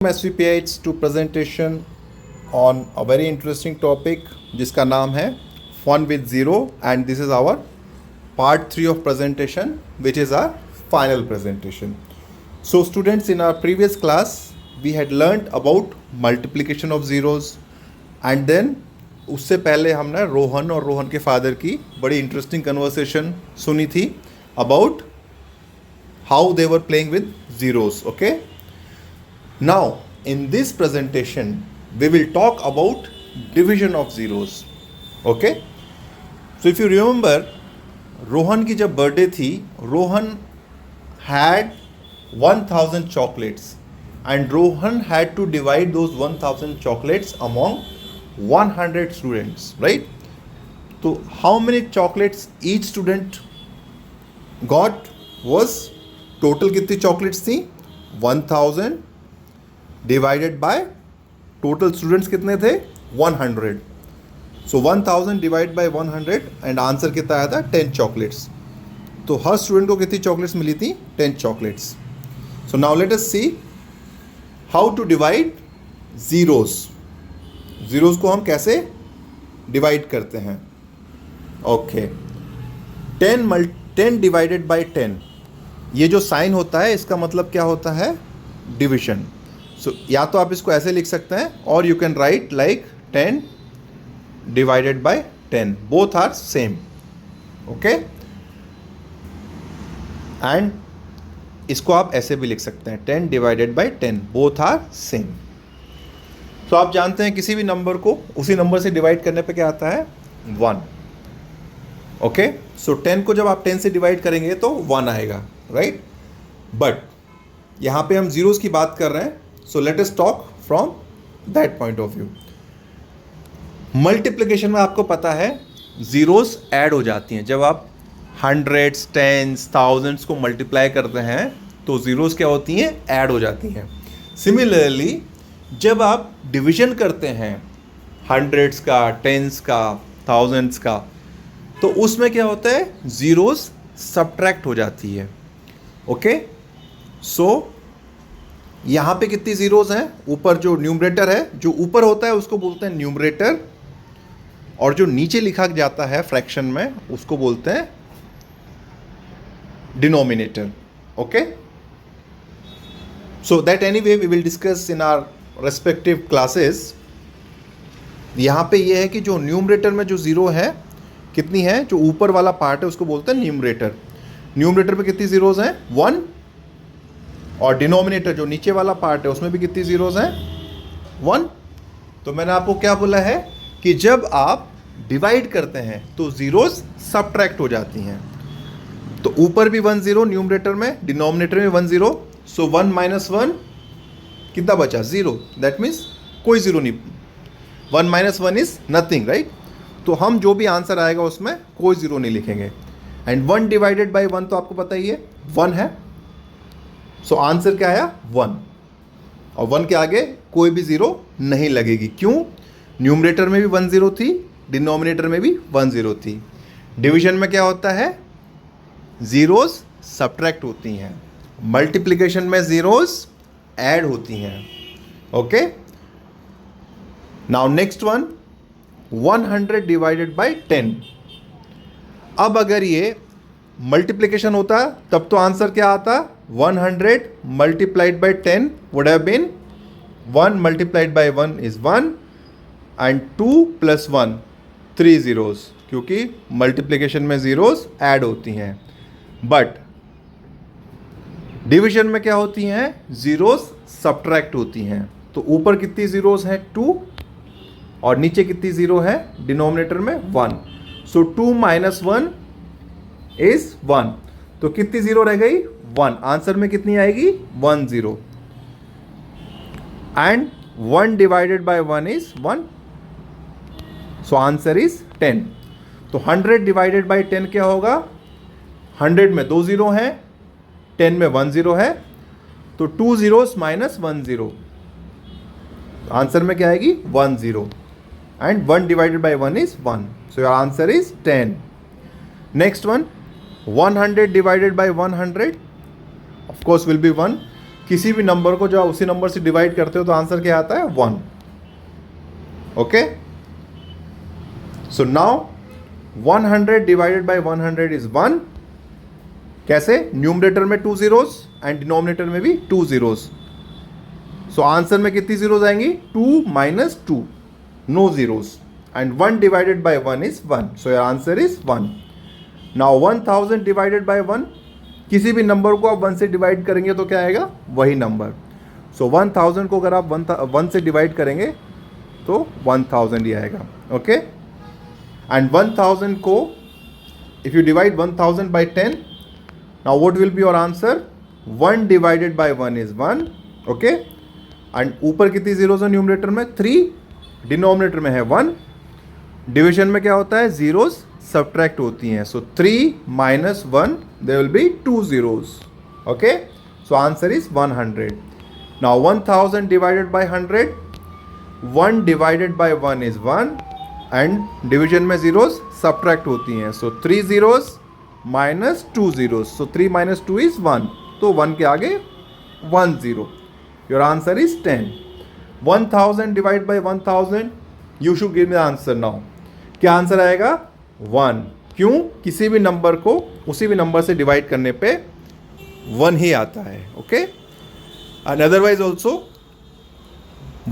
SVPI's to presentation on a very interesting topic जिसका नाम है Fun with Zero and this is our part 3 of presentation which is our final presentation. So students, in our previous class we had learned about multiplication of zeros and then उससे पहले हमने रोहन और रोहन के father की बड़ी interesting conversation सुनी थी about how they were playing with zeros. Okay. Now, in this presentation, we will talk about division of zeros. Okay? So, if you remember, Rohan की जब बर्थडे थी, Rohan had 1000 chocolates and Rohan had to divide those 1000 chocolates among 100 students, right? So, how many chocolates each student got was total कितनी chocolates थी? 1000 divided by total students कितने थे 100. सो 1000 divide by 100 and answer कितना आया था 10 chocolates. तो हर student को कितनी चॉकलेट्स मिली थी 10 chocolates. So now let us see how to divide zeros. Zeros को हम कैसे डिवाइड करते हैं. ओके 10 डिवाइडेड बाय 10 ये जो साइन होता है इसका मतलब क्या होता है डिविजन. सो या तो आप इसको ऐसे लिख सकते हैं और you can write like 10 divided by 10 both are same. Okay and इसको आप ऐसे भी लिख सकते हैं 10 divided by 10 both are same. तो आप जानते हैं किसी भी नंबर को उसी नंबर से डिवाइड करने पे क्या आता है 1. ओके सो 10 को जब आप 10 से डिवाइड करेंगे तो 1 आएगा, राइट. बट यहाँ पे हम जीरोस की बात कर रहे हैं. So let us talk from that point of view. Multiplication में आपको पता है जीरोस ऐड हो जाती हैं. जब आप हंड्रेड्स टेंस थाउजेंड्स को मल्टीप्लाई करते हैं तो जीरोस क्या होती हैं ऐड हो जाती हैं. सिमिलरली जब आप डिवीजन करते हैं हंड्रेड्स का टेंस का थाउजेंड्स का तो उसमें क्या होता है जीरोस सब्ट्रैक्ट हो जाती है. ओके सो यहाँ पे कितनी जीरोस हैं. ऊपर जो न्यूमरेटर है जो ऊपर होता है उसको बोलते हैं न्यूमरेटर और जो नीचे लिखा जाता है फ्रैक्शन में उसको बोलते हैं denominator. Okay so that anyway we will discuss in our respective classes. यहाँ पे ये है कि जो न्यूमरेटर में जो जीरो है कितनी है जो ऊपर वाला पार्ट है उसको बोलते हैं न्यूमरेटर. न्यूमरेटर पे कितनी जीरोस हैं 1 और डिनोमिनेटर जो नीचे वाला पार्ट है उसमें भी कितनी जीरोस हैं 1. तो मैंने आपको क्या बोला है कि जब आप डिवाइड करते हैं तो जीरोस सब्ट्रैक्ट हो जाती हैं. तो ऊपर भी 1 0 न्यूमरेटर में डिनोमिनेटर में 1 0. सो 1 माइनस 1 कितना बचा 0. दैट मीन्स कोई जीरो नहीं. 1 माइनस 1 इज नथिंग, राइट. तो हम जो भी आंसर आएगा उसमें कोई जीरो नहीं लिखेंगे. एंड 1 डिवाइडेड बाई 1 तो आपको पता ही है 1 है. सो आंसर क्या आया 1 और 1 के आगे कोई भी जीरो नहीं लगेगी. क्यों न्यूमरेटर में भी 1 0 थी डिनोमिनेटर में भी 1 0 थी. डिवीजन में क्या होता है जीरोस सब्ट्रैक्ट होती हैं. मल्टीप्लिकेशन में जीरोस ऐड होती हैं. Okay now next one 100 divided by 10. अब अगर ये मल्टीप्लिकेशन होता तब तो आंसर क्या आता 100 multiplied by 10 would have been 1 multiplied by 1 is 1 and 2 plus 1 3 zeros क्योंकि मल्टीप्लिकेशन में जीरोस ऐड होती हैं. बट डिवीजन में क्या होती हैं जीरोस सब्ट्रैक्ट होती हैं. तो ऊपर कितनी जीरोस हैं 2 और नीचे कितनी जीरो है डिनोमिनेटर में 1. सो 2 माइनस 1 इज 1. तो कितनी जीरो रह गई 1. आंसर में कितनी आएगी 1 0 and 1 divided by 1 is 1. So answer is 10. तो 100 डिवाइडेड बाय 10 क्या होगा 100 में 2 जीरो हैं 10 में 1 0 है तो 2 जीरोस माइनस 1 0. आंसर में क्या आएगी 1 0 and 1 divided by 1 is 1. So your answer is 10. Next one 100 divided by 100 of course will be 1. किसी भी नंबर को जब उसी नंबर से डिवाइड करते हो तो आंसर क्या आता है 1. Okay, so now 100 divided by 100 is 1. कैसे? न्यूमरेटर में 2 zeros एंड डिनोमिनेटर में भी 2 zeros. सो आंसर में कितनी जीरोस आएंगी? 2 minus 2, no zeros. And 1 divided by 1 is 1. So your answer is 1. Now 1000 divided by 1, किसी भी नंबर को आप 1 से डिवाइड करेंगे तो क्या आएगा? वही नंबर. सो 1000 को अगर आप 1 से डिवाइड करेंगे तो 1000 ही आएगा. ओके, एंड 1000 को if you divide 1000 by 10, now what will be your answer? 1 divided by 1 is 1. Okay, and ऊपर कितनी जीरोस है न्यूमरेटर में? 3. डिनोमिनेटर में है 1. डिवीजन में क्या होता है? जीरोस सब्ट्रैक्ट होती हैं. सो 3 minus 1, there will be 2 zeros. Okay, so answer is 100. Now 1000 divided by 100, 1 divided by 1 is 1 and division में जीरोस सब्ट्रैक्ट होती हैं. सो 3 zeros minus 2 zeros. So 3 minus 2 is 1. तो 1 के आगे 1 0. Your answer is 10. 1000 divided by 1000, you should give me the answer now. क्या answer आएगा? 1. क्यों? किसी भी नंबर को उसी भी नंबर से डिवाइड करने पे 1 ही आता है. Okay, and otherwise also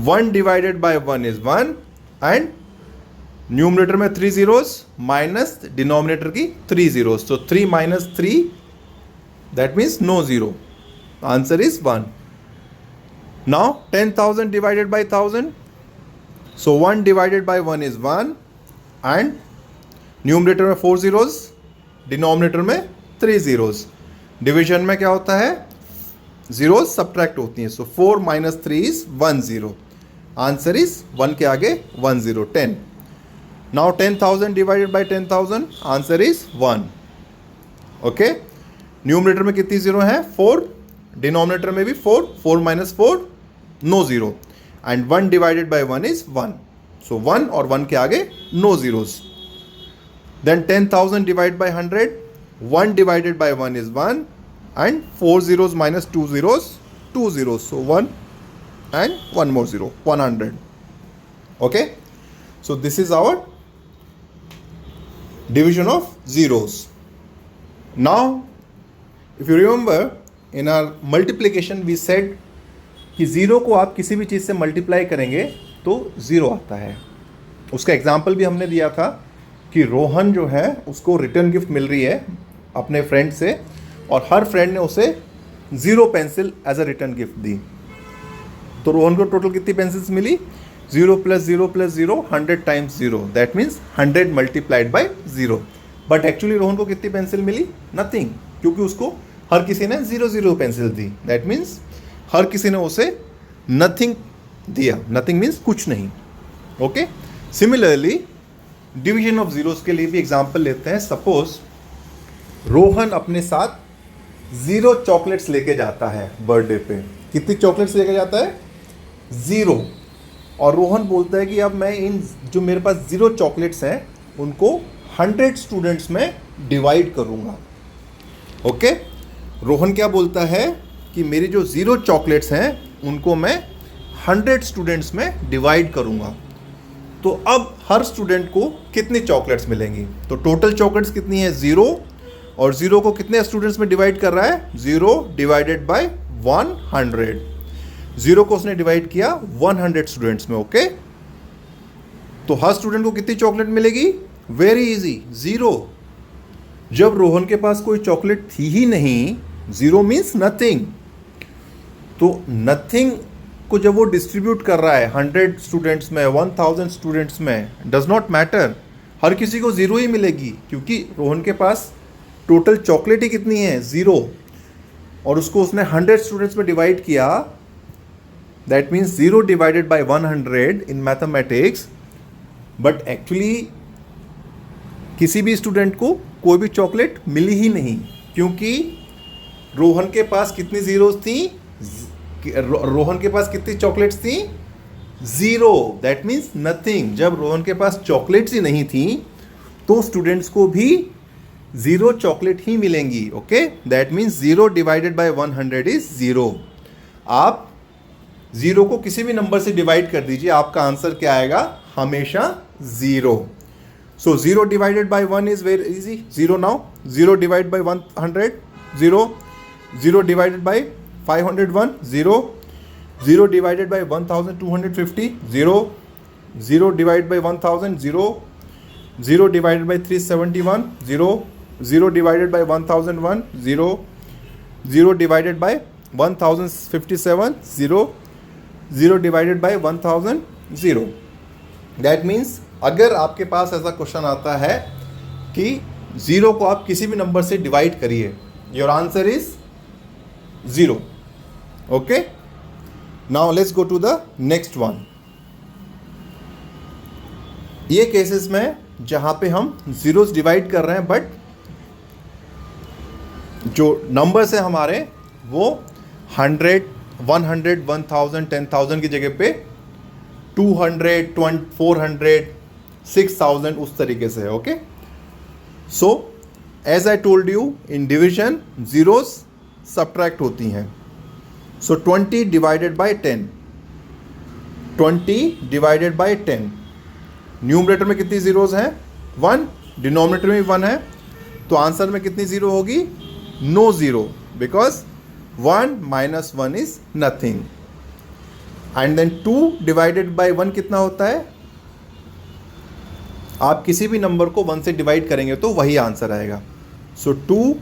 1 divided by 1 is 1 and numerator में 3 zeros माइनस डिनोमिनेटर की 3 zeros. So 3 minus 3, that means no zero. Answer is 1. Now 10,000 divided by 1000. So 1 divided by 1 is 1 and numerator में 4 zeros, denominator में 3 zeros. Division में क्या होता है? Zeros subtract होती हैं. सो 4 minus 3 is 1 0. आंसर इज 1 के आगे 1 0, 10. Now 10,000 divided by 10,000, answer is 1. Okay, numerator में कितनी जीरो है? 4. डिनोमिनेटर में भी 4. 4 minus 4, no zero. And 1 divided by 1 is 1. So 1 और 1 के आगे no zeros. Then 10,000 divide by 100, 1 divided by 1 is 1 and 4 zeros minus 2 zeros, 2 zeros. So 1 and 1 more zero, 100. Okay, so this is our division of zeros. Now if you remember in our multiplication we said कि zero को आप किसी भी चीज़ से multiply करेंगे तो zero आता है. उसका एग्जाम्पल भी हमने दिया था कि रोहन जो है उसको रिटर्न गिफ्ट मिल रही है अपने फ्रेंड से और हर फ्रेंड ने उसे 0 pencil as a return gift दी. तो रोहन को टोटल कितनी पेंसिल्स मिली? 0 + 0 + 0, 100 times 0. That means 100 multiplied by 0. But actually Rohan को कितनी पेंसिल मिली? नथिंग, क्योंकि उसको हर किसी ने 0 0 पेंसिल दी. दैट मीन्स हर किसी ने उसे नथिंग दिया. नथिंग मीन्स कुछ नहीं. Okay, similarly division of zeros के लिए भी एग्जाम्पल लेते हैं. सपोज रोहन अपने साथ 0 चॉकलेट्स लेके जाता है बर्थडे पे. कितनी चॉकलेट्स लेके जाता है? 0. और रोहन बोलता है कि अब मैं इन जो मेरे पास 0 चॉकलेट्स हैं उनको 100 स्टूडेंट्स में डिवाइड करूँगा. ओके, रोहन क्या बोलता है कि मेरी जो 0 चॉकलेट्स हैं उनको मैं 100 स्टूडेंट्स में डिवाइड करूँगा. तो अब हर स्टूडेंट को कितनी चॉकलेट्स मिलेंगी? तो टोटल चॉकलेट्स कितनी है? 0. और 0 को कितने स्टूडेंट्स में डिवाइड कर रहा है? 0 डिवाइडेड बाय 100. 0 को उसने डिवाइड किया 100 स्टूडेंट्स में. ओके, तो हर स्टूडेंट को कितनी चॉकलेट मिलेगी? Very easy, 0. जब रोहन के पास कोई चॉकलेट थी ही नहीं, 0 मीन्स नथिंग. तो नथिंग को जब वो डिस्ट्रीब्यूट कर रहा है 100 स्टूडेंट्स में, 1000 स्टूडेंट्स में, डज नॉट मैटर, हर किसी को 0 ही मिलेगी क्योंकि रोहन के पास टोटल चॉकलेट ही कितनी है? 0. और उसको उसने 100 स्टूडेंट्स में डिवाइड किया. That means 0 divided by 100 in mathematics. But actually किसी भी स्टूडेंट को कोई भी चॉकलेट मिली ही नहीं क्योंकि रोहन के पास कितनी जीरोस थी? रोहन के पास कितनी चॉकलेट्स थी? 0. That means nothing. जब रोहन के पास चॉकलेट्स ही नहीं थी तो स्टूडेंट्स को भी 0 चॉकलेट ही मिलेंगी. Okay, that means 0 divided by 100 is 0. आप ज़ीरो को किसी भी नंबर से डिवाइड कर दीजिए, आपका आंसर क्या आएगा, हमेशा zero. So zero divided by 1 is very easy, zero now. Zero divide by 100, zero. Zero divided by 501, zero. Zero divided by 1250, zero. Zero divide by 1000, zero. Zero divided by 371, zero. Zero divided by 1001, zero. Zero divided by 1057, zero. Zero divided by 1000, zero. That means अगर आपके पास ऐसा question आता है कि zero को आप किसी भी नंबर से डिवाइड करिए, your answer is zero. Okay, now let's go to the next one. ये केसेस में जहां पे हम जीरोस डिवाइड कर रहे हैं, बट जो नंबर्स है हमारे वो 100, 100, 1000, 10,000 की जगह पे 200, 400, 6000 उस तरीके से है। Okay, so as I told you, in division zeros subtract होती हैं। So 20 divided by 10, 20 divided by 10, numerator में कितनी जीरोस हैं, 1, डिनोमिनेटर में भी 1 है, तो आंसर में कितनी जीरो होगी, no zero, because 1 minus 1 is nothing. And then 2 divided by 1 कितना होता है, आप किसी भी नंबर को 1 से डिवाइड करेंगे तो वही आंसर आएगा। सो 2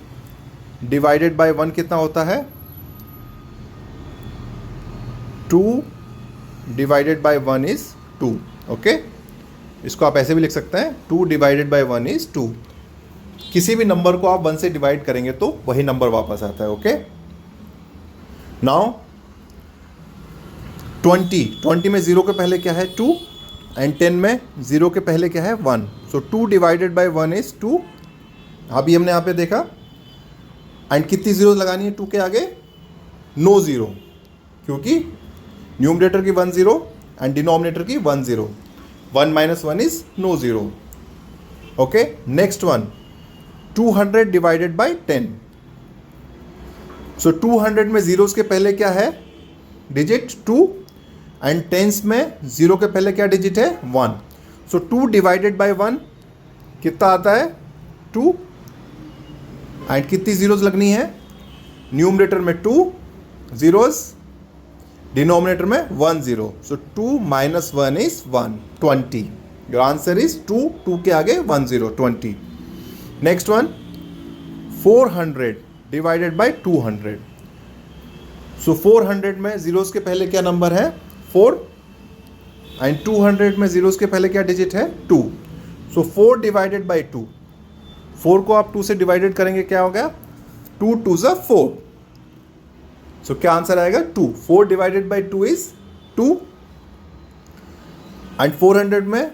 डिवाइडेड बाय 1 कितना होता है, 2 डिवाइडेड बाय 1 इज 2। ओके, इसको आप ऐसे भी लिख सकते हैं, 2 डिवाइडेड बाय 1 इज 2। किसी भी नंबर को आप 1 से डिवाइड करेंगे तो वही नंबर वापस आता है। ओके, नाउ 20 में 0 के पहले क्या है, 2, एंड 10 में 0 के पहले क्या है, 1। सो 2 डिवाइडेड बाय 1 इज 2। अभी हमने यहाँ पे देखा, एंड कितनी जीरो लगानी है 2 के आगे, नो जीरो, क्योंकि न्यूमरेटर की 1 0 एंड डिनोमिनेटर की 1 0। 1 minus 1 is no zero. Okay, next one, 200 divided by 10। So 200 में जीरोस के पहले क्या है, डिजिट 2, एंड टेंस में 0 के पहले क्या डिजिट है, 1। सो 2 डिवाइडेड बाय 1 कितना आता है, 2, एंड कितनी जीरोस लगनी है, न्यूमरेटर में 2 जीरोस, डिनोमिनेटर में 1 0। सो 2 minus 1 is 1, 20। Your answer is 2, 2 के आगे 1 0, 20। Next one, 400 divided by 200। सो 400 में जीरोस के पहले क्या नंबर है, 4, एंड 200 में जीरोस के पहले क्या डिजिट है, 2। सो 4 डिवाइडेड बाय 2, 4 को आप 2 से डिवाइडेड करेंगे, क्या हो गया, 2 2 ज़ा 4। सो क्या आंसर आएगा, 2। 4 डिवाइडेड बाय 2 इज 2, एंड 400 में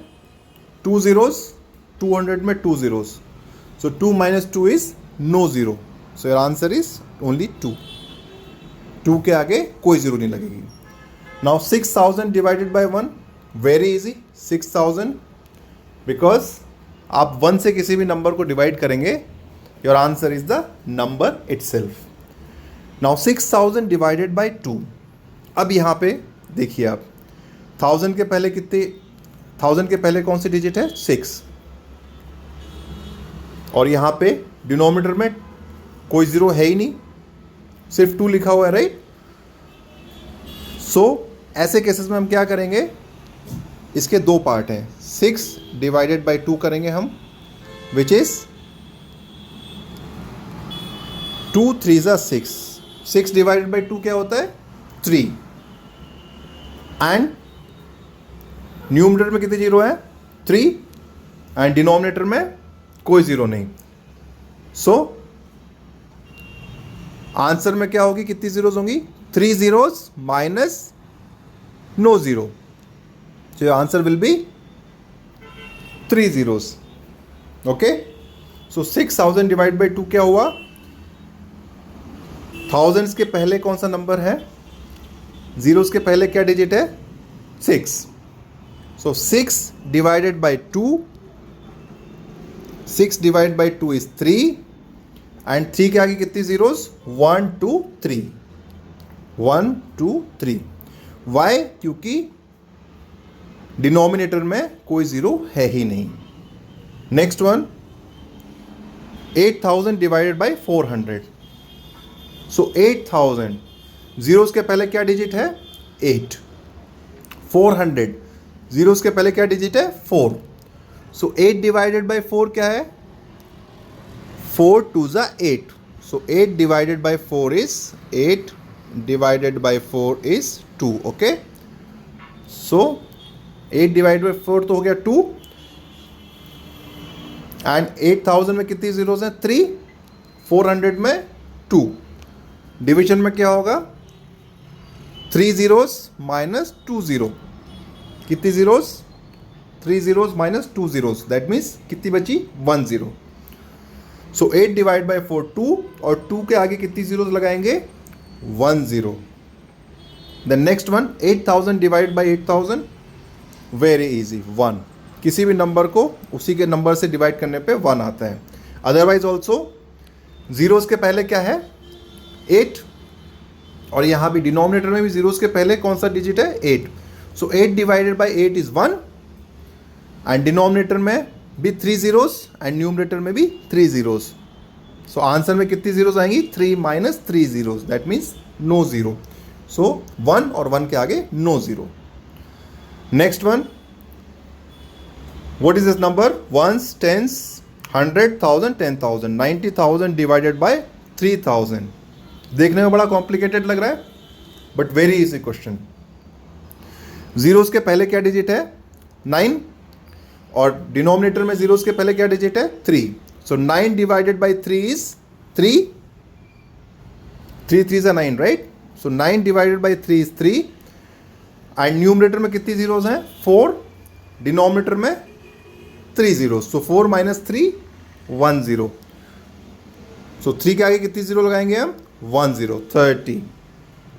2 जीरोस, 200 में 2 zeros. So 2 minus 2 is no zero. So your answer is only 2। 2 के आगे कोई जीरो नहीं लगेगी। Now 6000 divided by 1, very easy, 6000, because आप 1 से किसी भी नंबर को डिवाइड करेंगे, your answer is the number itself. Now 6000 divided by 2। अब यहाँ पे देखिए आप, 1000 के पहले कितने, 1000 के पहले कौन सी डिजिट है, 6, और यहाँ पे डिनोमिनेटर में कोई ज़ीरो है ही नहीं, सिर्फ 2 लिखा हुआ है, राइट। सो ऐसे केसेस में हम क्या करेंगे, इसके 2 पार्ट हैं, 6 डिवाइडेड बाय 2 करेंगे हम, विच इज 2 3 ज़ा 6। 6 डिवाइडेड बाय 2 क्या होता है, 3, एंड न्यूमरेटर में कितने जीरो है, 3, एंड डिनोमिनेटर में कोई जीरो नहीं। सो आंसर में क्या होगी, कितनी जीरोस होंगी, 3 zeros minus no zero. So answer will be 3 zeros. Okay, so 6000 divide by 2 क्या हुआ, थाउजेंड्स के पहले कौन सा नंबर है, जीरोस के पहले क्या डिजिट है, 6। सो 6 divided by 2, 6 divide by 2 is 3, and 3 के आगे कितनी जीरोस, 1 2 3, 1 2 3। वाई? क्योंकि डिनोमिनेटर में कोई ज़ीरो है ही नहीं। Next one, 8000 divided by 400। So 8000, zeros के पहले क्या डिजिट है? 8। 400, जीरोस के पहले क्या डिजिट है? 4। सो 8 डिवाइडेड बाई 4 क्या है? 4 2 ज़ा 8। सो 8 divided by 4 is 8 divided by 4 is 2। Okay, so 8 divided by 4 तो हो गया 2, एंड 8000 में कितनी जीरोस हैं? 3। 400 में 2। डिवीजन में क्या होगा? 3 जीरोस माइनस 2 जीरो। कितनी zeros? 3 zeros minus 2 zeros, that means कितनी बची? 1 जीरो। सो 8 डिवाइड बाई 4 2, और 2 के आगे कितनी जीरोस लगाएंगे? 1 zero. The next one, 8000 divide by 8000, very easy, 1। किसी भी नंबर को उसी के नंबर से डिवाइड करने पे 1 आता है। अदरवाइज ऑल्सो जीरोस के पहले क्या है? 8, और यहाँ भी डिनोमिनेटर में भी जीरोस के पहले कौन सा डिजिट है? 8। सो 8 divided by 8 is 1, and denominator में भी 3 जीरोस एंड न्यूमरेटर में भी 3 जीरोस। सो आंसर में कितनी जीरोस आएंगी? 3 minus 3 zeros, that means no zero. So 1 और 1 के आगे no zero. Next one, what is this number? Ones, tens, 100,000, 10,000, 90,000 divided by 3000। देखने में बड़ा कॉम्प्लिकेटेड लग रहा है, but very easy question. Zeros के पहले क्या डिजिट है? 9, और डिनोमिनेटर में जीरोस के पहले क्या डिजिट है? 3। So 9 divided by 3 is 3। 3 3 9, right? So 9 divided by 3 is 3, and numerator में कितनी जीरोस हैं? 4। डिनोमिनेटर में 3 zero. So 4 minus 3, 1 zero. So 3 के आगे कितनी जीरो लगाएंगे हम? 1 zero, 30।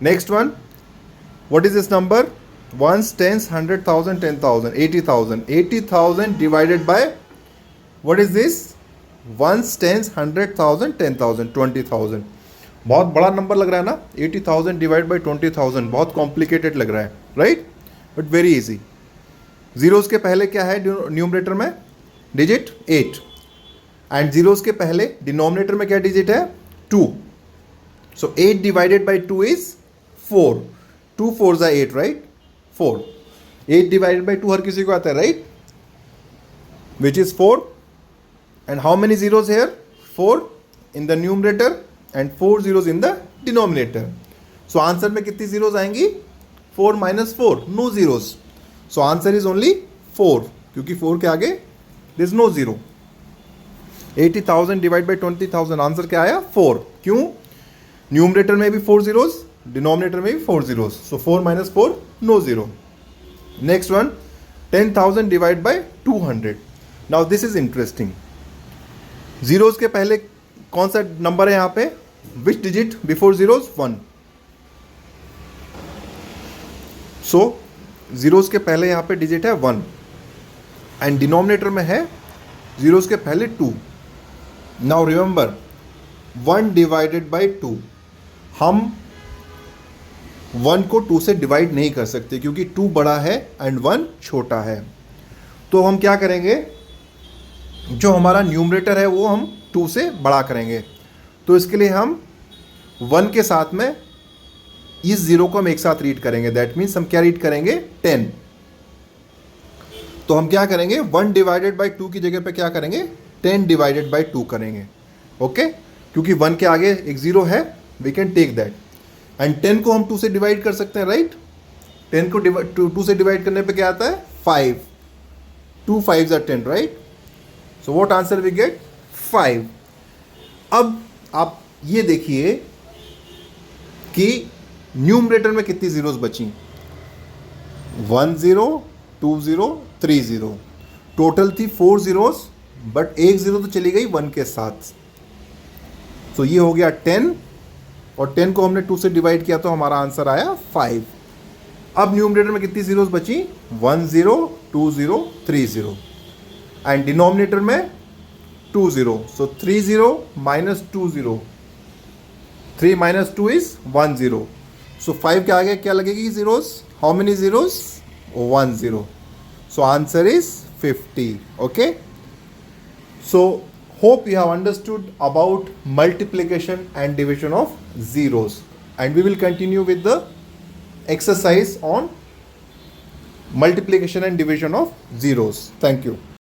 Next one, what is this number? Ones, tens, 100,000, 10,000, 80,000। 80,000 divided by what is this? Ones, tens, 100,000, 10,000, 20,000। बहुत बड़ा नंबर लग रहा है ना? 80,000 डिवाइड बाई 20,000 बहुत कॉम्प्लिकेटेड लग रहा है, right? But very easy. Zeros के पहले क्या है न्यूमरेटर में? डिजिट 8, एंड जीरोस के पहले डिनोमिनेटर में क्या डिजिट है? 2। सो 8 डिवाइडेड बाई 2 इज 4। 2 4 ज़ा 8, राइट? 4। 8 डिवाइडेड बाई 2 हर किसी को आता है, right? Which is 4, and how many zeros here? 4 in the numerator and 4 zeros in the denominator. So answer में कितनी जीरोस आएंगी? 4 minus 4, no zeros. So answer is only 4, क्योंकि 4 के आगे there is no zero. 80,000 divide by 20,000, answer क्या आया? 4। क्यों? Numerator में भी 4 जीरोस, डिनोमिनेटर में भी 4 zeros. So 4 minus 4, no zero. Next one, 10,000 divide by 200। Now this is interesting. Zeros के पहले कौन सा नंबर है यहाँ पे? Which digit before zeros? 1। So zeros के पहले यहाँ पे डिजिट है 1, एंड डिनोमिनेटर में है जीरोस के पहले 2। नाउ रिमेंबर, 1 डिवाइडेड बाई 2, हम 1 को 2 से डिवाइड नहीं कर सकते क्योंकि 2 बड़ा है एंड 1 छोटा है। तो हम क्या करेंगे? जो हमारा न्यूमरेटर है वो हम 2 से बड़ा करेंगे। तो इसके लिए हम 1 के साथ में इस जीरो को हम एक साथ रीड करेंगे। दैट मीन्स हम क्या रीड करेंगे? 10। तो हम क्या करेंगे? 1 डिवाइडेड बाई 2 की जगह पे क्या करेंगे? 10 डिवाइडेड बाई 2 करेंगे। ओके, क्योंकि 1 के आगे एक जीरो है, we can take that. And 10 को हम 2 से डिवाइड कर सकते हैं, राइट? 10 को 2 से डिवाइड करने पे क्या आता है? 5। 2 5s are 10, right? So what answer we get? 5। अब आप ये देखिए कि न्यूमरेटर में कितनी जीरोस बची? 1 0, 2 0, 3 0। टोटल थी 4 जीरोस, बट एक जीरो तो चली गई 1 के साथ। तो ये हो गया 10, और 10 को हमने 2 से डिवाइड किया तो हमारा आंसर आया 5। अब न्यूमरेटर में कितनी जीरोस बची? 1 0, 2 0, 3 0, एंड डिनोमिनेटर में 2 0। सो 3 0 माइनस 2 0, 3 माइनस 2 इज 1 0। सो 5 के आगे क्या लगेगी zeros? How many zeros? 1 0. So answer is 50. Okay. So hope you have understood about multiplication and division of zeros, and we will continue with the exercise on multiplication and division of zeros. Thank you.